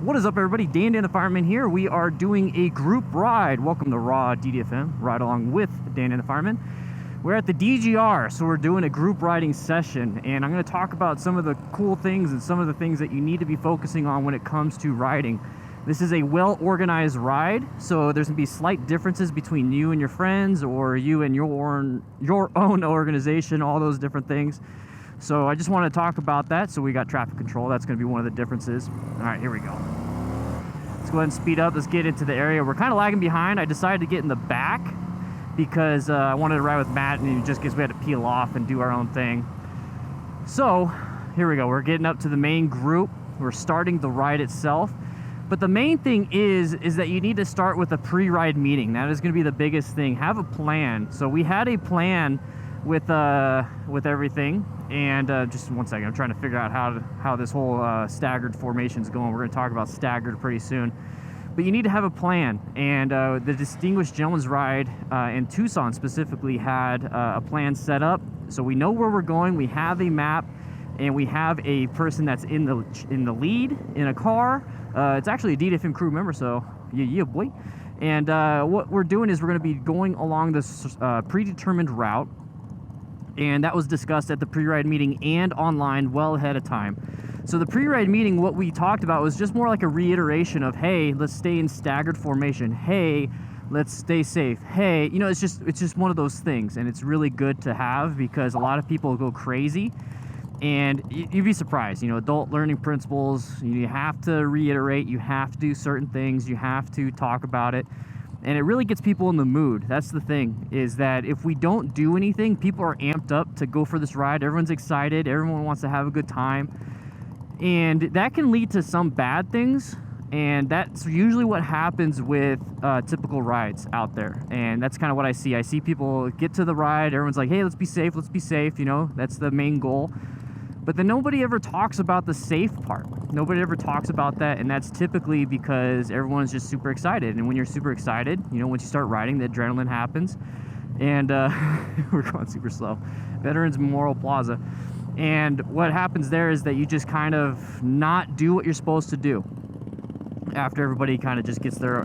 What is up, everybody? Dan the Fireman here. We are doing a group ride. Welcome to Raw DDFM, ride along with Dan the Fireman. We're at the DGR, so we're doing a group riding session, and I'm going to talk about some of the cool things and some of the things that you need to be focusing on when it comes to riding. This is a well-organized ride, so there's going to be slight differences between you and your friends, or you and your own organization, all those different things. So I just want to talk about that. So we got traffic control. That's going to be one of the differences. All right, here we go. Let's go ahead and speed up. Let's get into the area. We're kind of lagging behind. I decided to get in the back because I wanted to ride with Matt, and just because we had to peel off and do our own thing. So here we go. We're getting up to the main group. We're starting the ride itself. But the main thing is that you need to start with a pre-ride meeting. That is going to be the biggest thing. Have a plan. So we had a plan with everything, and just one second, I'm trying to figure out how this whole staggered formation is going. We're going to talk about staggered pretty soon, but you need to have a plan. And the Distinguished Gentleman's Ride in Tucson specifically had a plan set up, so we know where we're going. We have a map, and we have a person that's in the lead in a car. It's actually a DDFM crew member, so yeah boy. And what we're doing is we're going to be going along this predetermined route. And that was discussed at the pre-ride meeting and online well ahead of time. So the pre-ride meeting, what we talked about was just more like a reiteration of, hey, let's stay in staggered formation. Hey, let's stay safe. Hey, you know, it's just one of those things, and it's really good to have because a lot of people go crazy, and you'd be surprised. You know, adult learning principles. You have to reiterate. You have to do certain things. You have to talk about it. And it really gets people in the mood. That's the thing, is that if we don't do anything, people are amped up to go for this ride. Everyone's excited. Everyone wants to have a good time. And that can lead to some bad things. And that's usually what happens with typical rides out there. And that's kind of what I see. I see people get to the ride. Everyone's like, hey, let's be safe. Let's be safe. You know, that's the main goal. But then nobody ever talks about the safe part. Nobody ever talks about that, and that's typically because everyone's just super excited. And when you're super excited, you know, once you start riding, the adrenaline happens. And we're going super slow. Veterans Memorial Plaza. And what happens there is that you just kind of not do what you're supposed to do after everybody kind of just gets their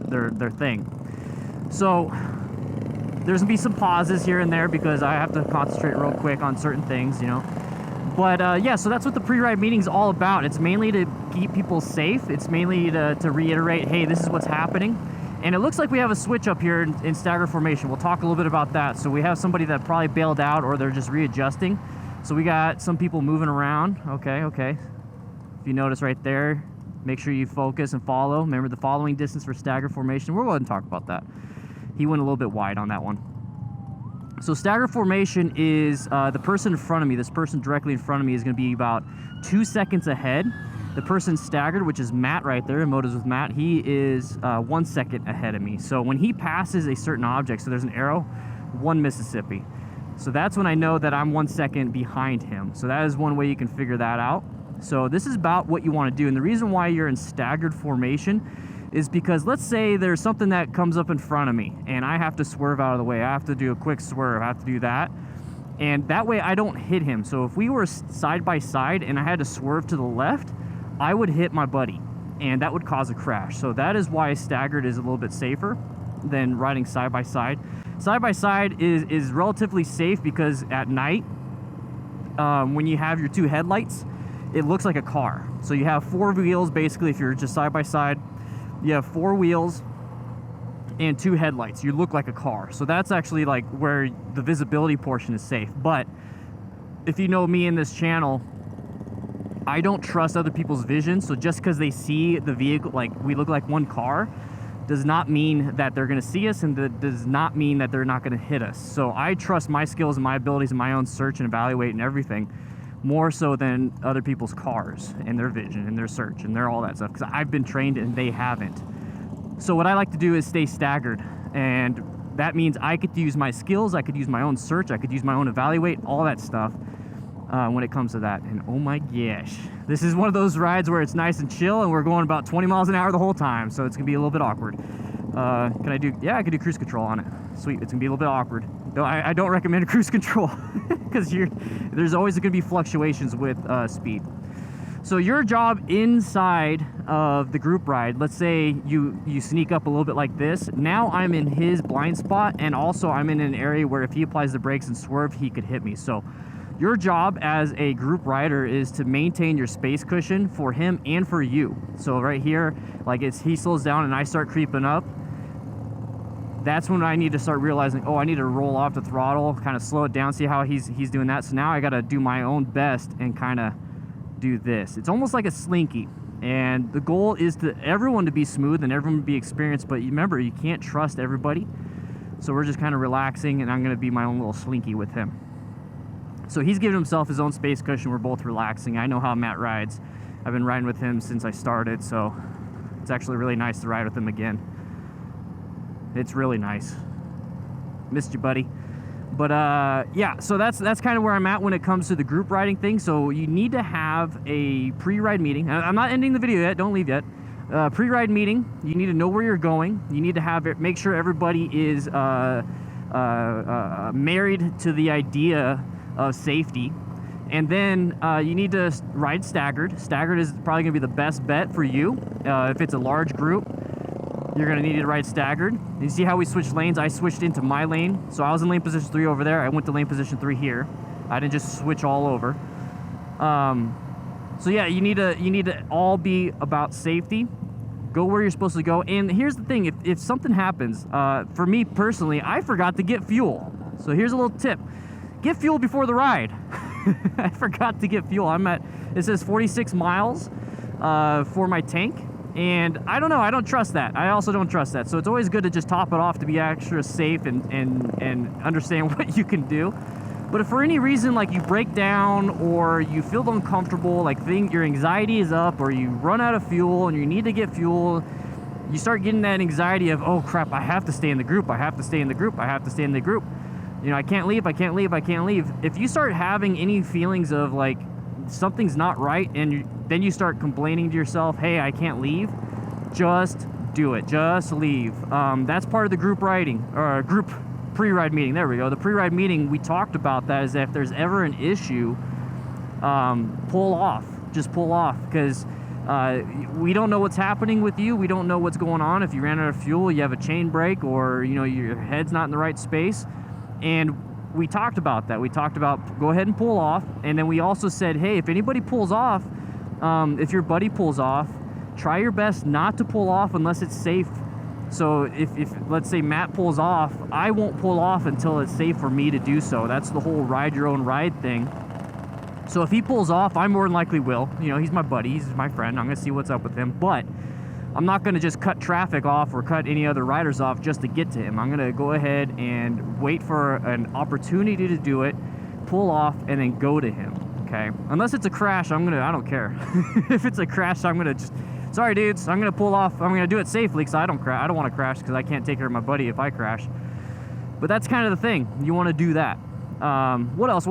thing. So there's gonna be some pauses here and there because I have to concentrate real quick on certain things, you know. But yeah, so that's what the pre-ride meeting is all about. It's mainly to keep people safe. It's mainly to reiterate, hey, this is what's happening. And it looks like we have a switch up here in stagger formation. We'll talk a little bit about that. So we have somebody that probably bailed out, or they're just readjusting. So we got some people moving around. Okay. If you notice right there, make sure you focus and follow. Remember the following distance for stagger formation. We'll go ahead and talk about that. He went a little bit wide on that one. So stagger formation is the person in front of me, this person directly in front of me is going to be about 2 seconds ahead. The person staggered, which is Matt right there, in Motos with Matt, he is 1 second ahead of me. So when he passes a certain object, so there's an arrow, 1 Mississippi. So that's when I know that I'm 1 second behind him. So that is one way you can figure that out. So this is about what you want to do. And the reason why you're in staggered formation is because let's say there's something that comes up in front of me and I have to swerve out of the way. I have to do a quick swerve. I have to do that. And that way I don't hit him. So if we were side by side and I had to swerve to the left, I would hit my buddy and that would cause a crash. So that is why staggered is a little bit safer than riding side by side. Side by side is relatively safe because at night, when you have your 2 headlights, it looks like a car. So you have 4 wheels basically if you're just side by side. You have 4 wheels and 2 headlights. You look like a car. So that's actually like where the visibility portion is safe. But if you know me in this channel, I don't trust other people's vision. So just because they see the vehicle, like we look like one car, does not mean that they're going to see us, and that does not mean that they're not going to hit us. So I trust my skills and my abilities and my own search and evaluate and everything more so than other people's cars and their vision and their search and their all that stuff, because I've been trained and they haven't. So what I like to do is stay staggered, and that means I could use my skills, I could use my own search, I could use my own evaluate, all that stuff when it comes to that. And oh my gosh, this is one of those rides where it's nice and chill and we're going about 20 miles an hour the whole time, so it's gonna be a little bit awkward. Can I do, yeah, I can do cruise control on it. Sweet, it's gonna be a little bit awkward. No, I don't recommend cruise control because there's always going to be fluctuations with speed. So your job inside of the group ride, let's say you sneak up a little bit like this. Now I'm in his blind spot, and also I'm in an area where if he applies the brakes and swerve, he could hit me. So your job as a group rider is to maintain your space cushion for him and for you. So right here, like he slows down and I start creeping up. That's when I need to start realizing, oh, I need to roll off the throttle, kind of slow it down, see how he's doing that. So now I got to do my own best and kind of do this. It's almost like a slinky, and the goal is to everyone to be smooth and everyone to be experienced, but remember, you can't trust everybody. So we're just kind of relaxing, and I'm going to be my own little slinky with him. So he's giving himself his own space cushion. We're both relaxing. I know how Matt rides. I've been riding with him since I started, so it's actually really nice to ride with him again. It's really nice. Missed you, buddy. But yeah, so that's kind of where I'm at when it comes to the group riding thing. So you need to have a pre-ride meeting. I'm not ending the video yet, don't leave yet. Pre-ride meeting, you need to know where you're going. You need to have it, make sure everybody is married to the idea of safety. And then you need to ride staggered. Staggered is probably gonna be the best bet for you. If it's a large group, you're gonna need to ride staggered. You see how we switched lanes? I switched into my lane. So I was in lane position 3 over there. I went to lane position 3 here. I didn't just switch all over. So yeah, you need to all be about safety. Go where you're supposed to go. And here's the thing, if something happens, for me personally, I forgot to get fuel. So here's a little tip. Get fuel before the ride. I forgot to get fuel. It says 46 miles for my tank. And I don't know, I don't trust that. I also don't trust that. So it's always good to just top it off to be extra safe and understand what you can do. But if for any reason, like you break down or you feel uncomfortable, like your anxiety is up, or you run out of fuel and you need to get fuel, you start getting that anxiety of, oh crap, I have to stay in the group, I have to stay in the group, I have to stay in the group. You know, I can't leave, I can't leave, I can't leave. If you start having any feelings of like something's not right, and then you start complaining to yourself, hey, I can't leave, just do it, just leave. That's part of the group riding, or group pre-ride meeting. There we go. The pre-ride meeting, we talked about that, is that if there's ever an issue, pull off, just pull off, because we don't know what's happening with you. We don't know what's going on. If you ran out of fuel, you have a chain brake, or you know your head's not in the right space. And we talked about that. We talked about go ahead and pull off. And then we also said, hey, if anybody pulls off, if your buddy pulls off, try your best not to pull off unless it's safe. So if let's say Matt pulls off, I won't pull off until it's safe for me to do so. That's the whole ride your own ride thing. So if he pulls off, I more than likely will. You know, he's my buddy, he's my friend. I'm gonna see what's up with him. But I'm not gonna just cut traffic off or cut any other riders off just to get to him. I'm gonna go ahead and wait for an opportunity to do it, pull off, and then go to him, okay? Unless it's a crash, I don't care. If it's a crash, I'm gonna just, sorry dudes, I'm gonna pull off. I'm gonna do it safely because I don't want to crash because I can't take care of my buddy if I crash. But that's kind of the thing. You want to do that. What else?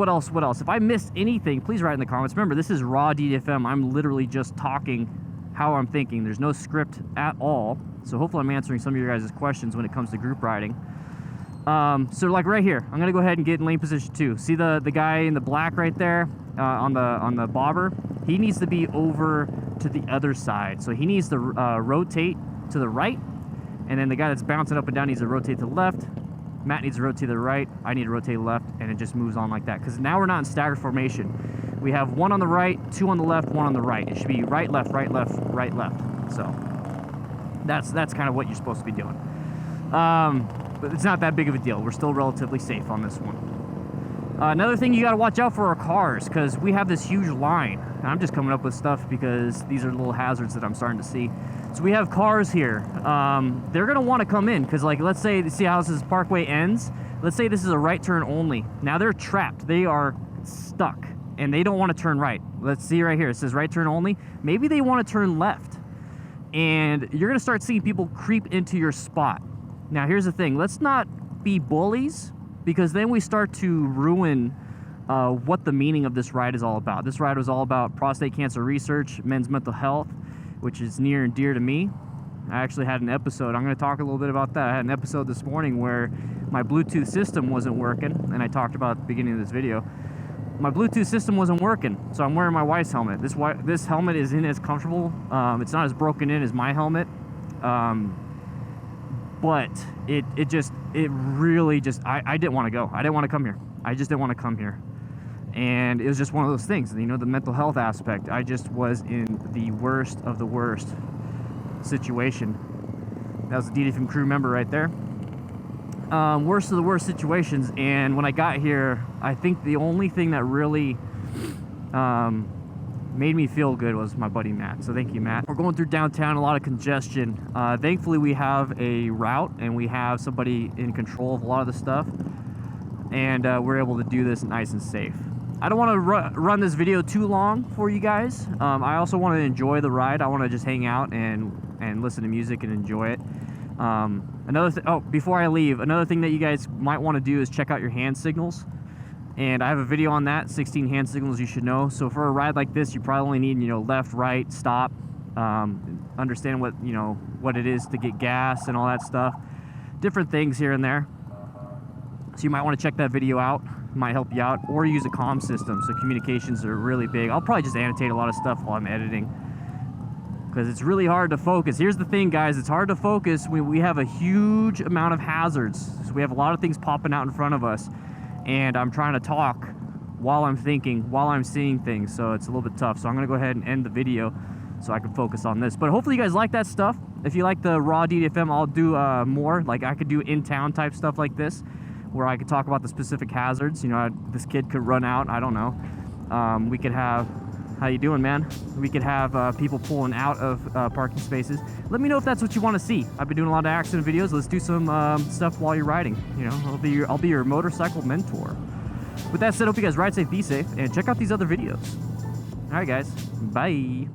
If I missed anything, please write in the comments. Remember, this is raw DDFM. I'm literally just talking how I'm thinking. There's no script at all. So hopefully I'm answering some of your guys' questions when it comes to group riding. So like right here, I'm gonna go ahead and get in lane position 2. See the guy in the black right there on the bobber? He needs to be over to the other side. So he needs to rotate to the right, and then the guy that's bouncing up and down needs to rotate to the left. Matt needs to rotate to the right, I need to rotate left, and it just moves on like that. Because now we're not in staggered formation. We have 1 on the right, 2 on the left, 1 on the right. It should be right, left, right, left, right, left. So that's kind of what you're supposed to be doing. But it's not that big of a deal. We're still relatively safe on this one. Another thing you got to watch out for are cars, because we have this huge line. And I'm just coming up with stuff because these are little hazards that I'm starting to see. So we have cars here. They're going to want to come in because, like, let's say, see how this parkway ends? Let's say this is a right turn only. Now they're trapped. They are stuck, and they don't want to turn right. Let's see right here. It says right turn only. Maybe they want to turn left. And you're going to start seeing people creep into your spot. Now, here's the thing. Let's not be bullies, because then we start to ruin what the meaning of this ride is all about. This ride was all about prostate cancer research, men's mental health, which is near and dear to me. I actually had an episode. I'm going to talk a little bit about that. I had an episode this morning where my Bluetooth system wasn't working, and I talked about at the beginning of this video. my Bluetooth system wasn't working, so I'm wearing my wife's helmet. This helmet isn't as comfortable. It's not as broken in as my helmet, but it really just, I didn't want to go. I didn't want to come here. I just didn't want to come here. And it was just one of those things, you know, the mental health aspect. I just was in the worst of the worst situation. That was a DDFM crew member right there. Worst of the worst situations. And when I got here, I think the only thing that really made me feel good was my buddy Matt. So thank you, Matt. We're going through downtown, a lot of congestion. Thankfully, we have a route and we have somebody in control of a lot of the stuff. And we're able to do this nice and safe. I don't want to run this video too long for you guys. I also want to enjoy the ride. I want to just hang out and listen to music and enjoy it. Before I leave, another thing that you guys might want to do is check out your hand signals. And I have a video on that, 16 hand signals you should know. So for a ride like this, you probably only need, you know, left, right, stop, understand what, you know, what it is to get gas and all that stuff. Different things here and there. So you might want to check that video out. It might help you out, or use a comm system. So communications are really big. I'll probably just annotate a lot of stuff while I'm editing, because it's really hard to focus. Here's the thing, guys, it's hard to focus when we have a huge amount of hazards. So we have a lot of things popping out in front of us, and I'm trying to talk while I'm thinking, while I'm seeing things, so it's a little bit tough. So I'm gonna go ahead and end the video so I can focus on this. But hopefully you guys like that stuff. If you like the raw DDFM, I'll do more. Like, I could do in-town type stuff like this, where I could talk about the specific hazards. You know, this kid could run out, I don't know. We could have, how you doing, man? We could have people pulling out of parking spaces. Let me know if that's what you want to see. I've been doing a lot of accident videos. Let's do some stuff while you're riding. You know, I'll be your motorcycle mentor. With that said, hope you guys ride safe, be safe, and check out these other videos. All right, guys, bye.